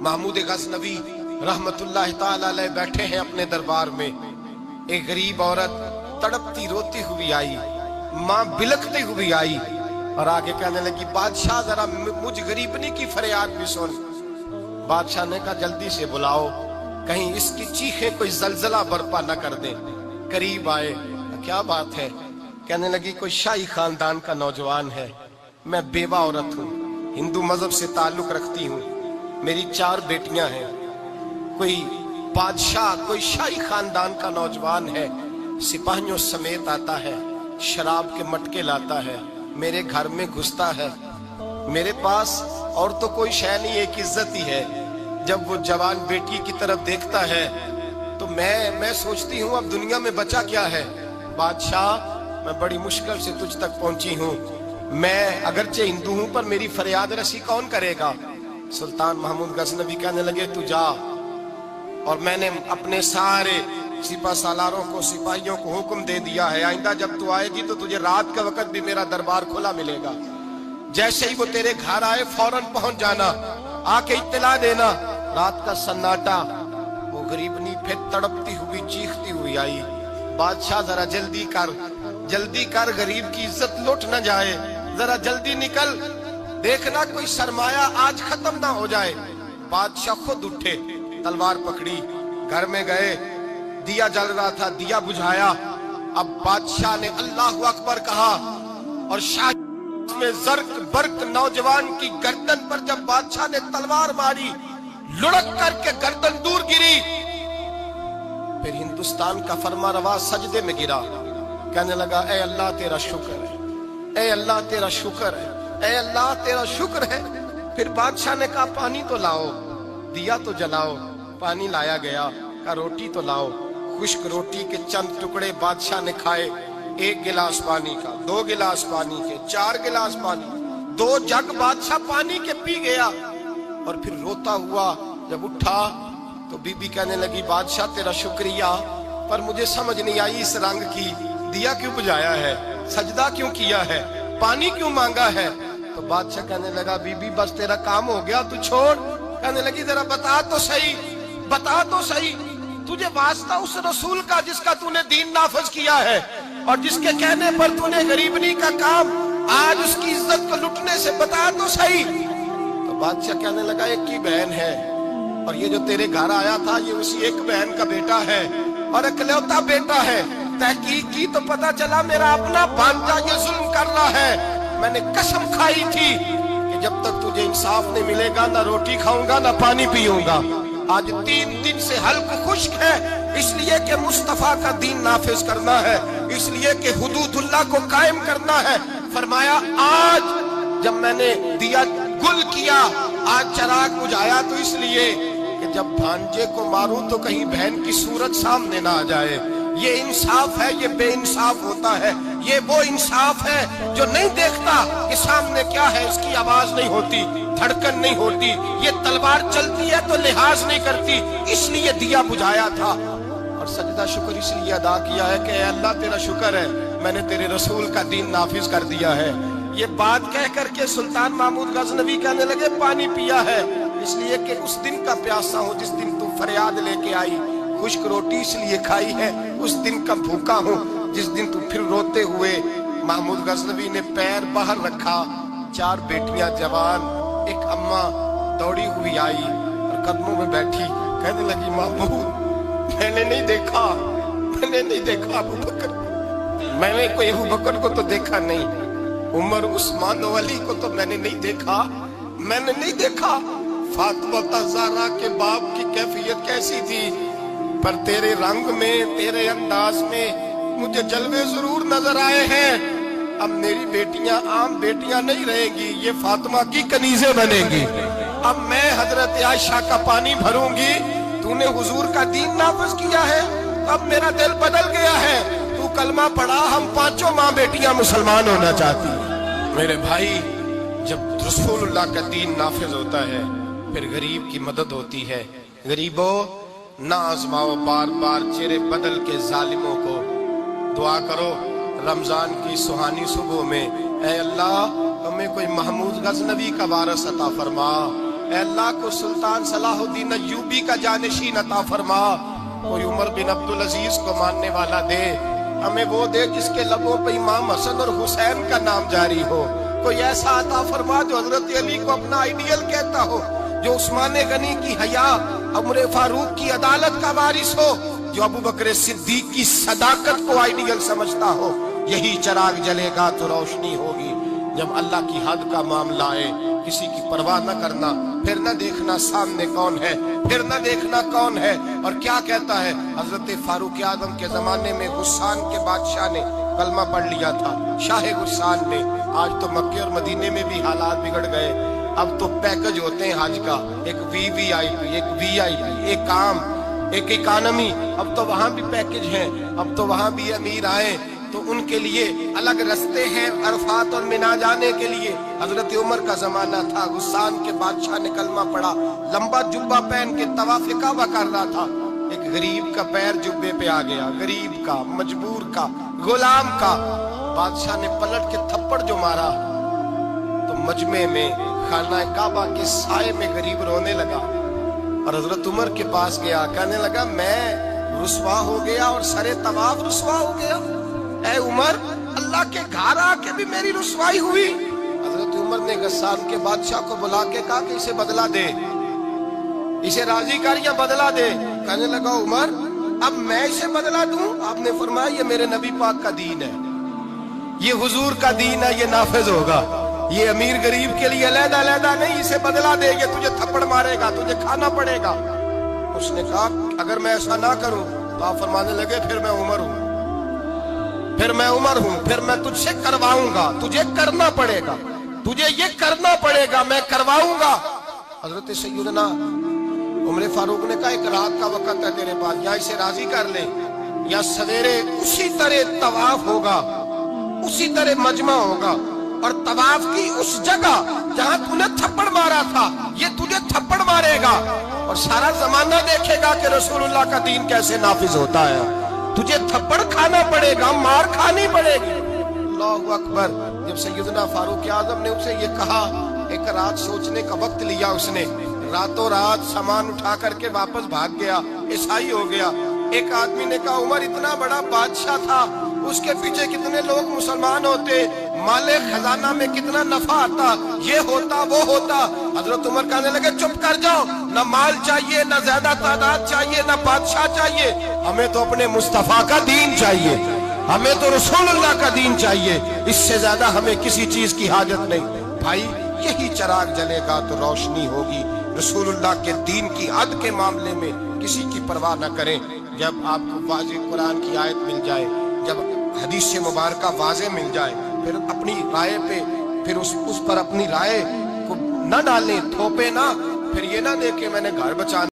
महमूद गज़नवी रहमतुल्लाह ताला अलैह बैठे हैं अपने दरबार में। एक गरीब औरत तड़पती रोती हुई आई, माँ बिलखती हुई आई और आगे कहने लगी, बादशाह जरा मुझ गरीबनी की फरियाद भी सुन। बादशाह ने कहा, जल्दी से बुलाओ, कहीं इसकी चीखें कोई जलजला बर्पा न कर दे। करीब आए, क्या बात है? कहने लगी, कोई शाही खानदान का नौजवान है, मैं बेवा औरत हूँ, हिंदू मजहब से ताल्लुक रखती हूँ, मेरी 4 बेटियां हैं। कोई बादशाह, कोई शाही खानदान का नौजवान है, सिपाहियों समेत आता है, शराब के मटके लाता है, मेरे घर में घुसता है। मेरे पास और तो कोई शय नहीं, एक इज्जत ही है। जब वो जवान बेटी की तरफ देखता है तो मैं सोचती हूँ अब दुनिया में बचा क्या है। बादशाह, मैं बड़ी मुश्किल से तुझ तक पहुंची हूँ, मैं अगरचे हिंदू हूँ पर मेरी फरियाद रसी कौन करेगा? सुल्तान महमूद गज़नवी कहने लगे, तू जा। और मैंने अपने सारे सिपा सालारों को, सिपाहियों को हुक्म दे दिया है, आइंदा जब तू आएगी तो तुझे रात के वक्त भी मेरा दरबार खुला मिलेगा। जैसे ही वो तेरे घर आए फौरन पहुंच जाना, आके इत्तला देना। रात का सन्नाटा, वो गरीबनी फिर तड़पती हुई चीखती हुई आई, बादशाह जरा जल्दी कर, गरीब की इज्जत लुट न जाए, जरा जल्दी निकल, देखना कोई सरमाया आज खत्म ना हो जाए। बादशाह खुद उठे, तलवार पकड़ी, घर में गए, दिया जल रहा था, दिया बुझाया। अब बादशाह ने अल्लाहु अकबर कहा और शाह में जर्क बर्क नौजवान की गर्दन पर जब बादशाह ने तलवार मारी, लुढ़क करके गर्दन दूर गिरी। फिर हिंदुस्तान का फरमा रवा सजदे में गिरा, कहने लगा, ए अल्लाह तेरा शुक्र है, ए अल्लाह तेरा शुक्र है, ए अल्लाह तेरा शुक्र है। फिर बादशाह ने कहा, पानी तो लाओ, दिया तो जलाओ। पानी लाया गया, कहा रोटी तो लाओ। खुश्क रोटी के चंद टुकड़े बादशाह ने खाए, 1 गिलास पानी का, 2 गिलास पानी के, 4 गिलास पानी, 2 जग बादशाह पानी के पी गया। और फिर रोता हुआ जब उठा तो बीबी कहने लगी, बादशाह तेरा शुक्रिया, पर मुझे समझ नहीं आई इस रंग की, दिया क्यों बुझाया है, सजदा क्यों किया है, पानी क्यों मांगा है? तो बादशाह कहने लगा, बीबी बस तेरा काम हो गया, तू छोड़। कहने लगी, जरा बता तो सही, बता तो सही, तुझे वास्ता उस रसूल का जिसका तूने दीन नाफज किया है और जिसके कहने पर तूने गरीबनी का काम आज उसकी इज्जत को लुटने से बता तो सही। तो बादशाह कहने लगा, एक की बहन है और ये जो तेरे घर आया था ये उसी एक बहन का बेटा है और इकलौता बेटा है। तहकीक की तो पता चला मेरा अपना भांजा ये जुल्म कर रहा है। मैंने कसम खाई थी कि जब तक तुझे इंसाफ नहीं मिलेगा ना रोटी खाऊंगा ना पानी पीऊंगा। आज 3 दिन से हल्क खुश्क है, इसलिए कि मुस्तफा का दीन नाफिज करना है, इसलिए कि हुदूदुल्लाह को कायम करना है। फरमाया, आज जब मैंने दिया गुल किया, आज चराग बुझाया, तो इसलिए कि जब भांजे को मारूं तो कहीं बहन की सूरत सामने ना आ जाए। ये इंसाफ है, ये बेइंसाफ होता है। ये वो इंसाफ है जो नहीं देखता कि सामने क्या है, इसकी आवाज नहीं होती, धड़कन नहीं होती, ये तलवार चलती है तो लिहाज नहीं करती, इसलिए दिया बुझाया था। और सजदा शुक्र इसलिए अदा किया है कि अल्लाह तेरा शुक्र है, मैंने तेरे रसूल का दीन नाफिज कर दिया है। ये बात कह करके सुल्तान महमूद गज़नवी कहने लगे, पानी पिया है इसलिए कि उस दिन का प्यासा हो जिस दिन तू फरियाद लेके आई, खुश्क रोटी इसलिए खाई है उस दिन का भूखा हूँ जिस दिन तू फिर रोते हुए। महमूद गज़नवी ने पैर बाहर रखा, 4 बेटियां जवान, एक अम्मा दौड़ी हुई आई और कदमों में बैठी, कहने लगी, महमूद मैंने नहीं देखा अबू बकर, मैंने कोई अबू बकर को तो देखा नहीं, उमर उस्मान अली को तो मैंने नहीं देखा, फातिमा ज़हरा के बाप की कैफियत कैसी थी, पर तेरे रंग में, तेरे अंदाज में मुझे जलवे जरूर नजर आए हैं। अब मेरी बेटियां आम बेटियां नहीं रहेंगी, ये फातिमा की कनीज़ें बनेंगी। अब मैं हजरत आयशा का पानी भरूंगी, तूने हुजूर का दीन नाफिज किया है, अब मेरा दिल बदल गया है, तू कलमा पढ़ा, हम 5 माँ बेटियां मुसलमान होना चाहती। मेरे भाई, जब रसूलुल्लाह का दीन नाफिज होता है फिर गरीब की मदद होती है। गरीबों, ना आजमाओ बार बार चेहरे बदल के जालिमों को। दुआ करो रमजान की सुहानी सुबह में, ऐ अल्लाह हमें कोई महमूद गज़नवी का वारिस अता फरमा, اے اللہ کو سلطان صلاح الدین ایوبی کا جانشین عطا فرما، کوئی عمر بن عبدالعزیز کو ماننے والا دے، ہمیں وہ دے جس کے لبوں پہ امام حسن اور حسین کا نام جاری ہو، کوئی ایسا عطا فرما جو حضرت علی کو اپنا آئیڈیل کہتا ہو، جو عثمان غنی کی حیا، عمر فاروق کی عدالت کا وارث ہو، جو ابو بکر صدیق کی صداقت کو آئیڈیل سمجھتا ہو۔ یہی چراغ جلے گا تو روشنی ہوگی۔ جب اللہ کی حد کا معاملہ آئے، کسی کی پرواہ نہ کرنا، پھر نہ دیکھنا سامنے کون ہے، پھر نہ دیکھنا کون ہے اور کیا کہتا ہے۔ حضرت فاروق اعظم کے زمانے میں غسان کے بادشاہ نے کلمہ پڑھ لیا تھا، شاہ غسان نے۔ آج تو مکے اور مدینے میں بھی حالات بگڑ گئے، اب تو پیکج ہوتے ہیں حج کا، ایک وی آئی پی، ایک وی آئی پی، ایک عام، ایک اکانومی، اب تو وہاں بھی پیکج ہیں، اب تو وہاں بھی امیر آئے تو ان کے لیے الگ رستے ہیں عرفات اور منا جانے کے لیے۔ حضرت عمر کا زمانہ تھا، غسان کے بادشاہ نے کلمہ پڑھا، لمبا جبہ پہن کے طواف کعبہ کر رہا تھا، ایک غریب کا پیر جبے پہ آ گیا، غریب کا، مجبور کا، غلام کا۔ بادشاہ نے پلٹ کے تھپڑ جو مارا تو مجمع میں خانہ کعبہ کے سائے میں غریب رونے لگا اور حضرت عمر کے پاس گیا، کہنے لگا میں رسوا ہو گیا اور سرے طواف رسوا ہو گیا۔ اے عمر، اللہ کے گھر آ کے بھی میری رسوائی ہوئی۔ حضرت عمر نے غسان کے بادشاہ کو بلا کے کہا کہ اسے بدلہ دے، اسے راضی کر یا بدلہ دے۔ کہنے لگا عمر اب میں اسے بدلہ دوں؟ آپ نے فرمایا یہ میرے نبی پاک کا دین ہے، یہ حضور کا دین ہے، یہ نافذ ہوگا، یہ امیر غریب کے لیے علیحدہ علیحدہ نہیں، اسے بدلہ دے، یہ تجھے تھپڑ مارے گا، تجھے کھانا پڑے گا۔ اس نے کہا اگر میں ایسا نہ کروں تو آپ فرمانے لگے پھر میں عمر ہوں، پھر میں عمر ہوں، پھر میں تجھ سے کرواؤں گا، تجھے کرنا پڑے گا، تجھے یہ کرنا پڑے گا، میں کرواؤں گا۔ حضرت سیدنا عمر فاروق نے کہا ایک رات کا وقت ہے تیرے پاس، یا اسے راضی کر لے یا سویرے اسی طرح طواف ہوگا، اسی طرح مجمع ہوگا اور طواف کی اس جگہ جہاں تو نے تھپڑ مارا تھا یہ تجھے تھپڑ مارے گا اور سارا زمانہ دیکھے گا کہ رسول اللہ کا دین کیسے نافذ ہوتا ہے۔ تجھے تھپڑ کھانا پڑے گا، مار کھانی پڑے گی۔ اللہ اکبر۔ جب سیدنا فاروق اعظم نے اسے یہ کہا، ایک رات سوچنے کا وقت لیا، اس نے راتوں رات سامان اٹھا کر کے واپس بھاگ گیا، عیسائی ہو گیا۔ ایک آدمی نے کہا عمر اتنا بڑا بادشاہ تھا، اس کے پیچھے کتنے لوگ مسلمان ہوتے، مال خزانہ میں کتنا نفع آتا، یہ ہوتا وہ ہوتا۔ حضرت عمر کہنے لگے چپ کر جاؤ، نہ مال چاہیے، نہ زیادہ تعداد چاہیے، نہ بادشاہ چاہیے، ہمیں تو اپنے مصطفیٰ کا دین چاہیے، ہمیں تو رسول اللہ کا دین چاہیے، اس سے زیادہ ہمیں کسی چیز کی حاجت نہیں۔ بھائی یہی چراغ جلے گا تو روشنی ہوگی۔ رسول اللہ کے دین کی حد کے معاملے میں کسی کی پرواہ نہ کریں۔ جب آپ کو واضح قرآن کی آیت مل جائے، جب حدیث مبارکہ واضح مل جائے، پھر اپنی رائے پہ پھر اس پر اپنی رائے کو نہ ڈالیں، تھوپے نہ، پھر یہ نہ دے کہ میں نے گھر بچانا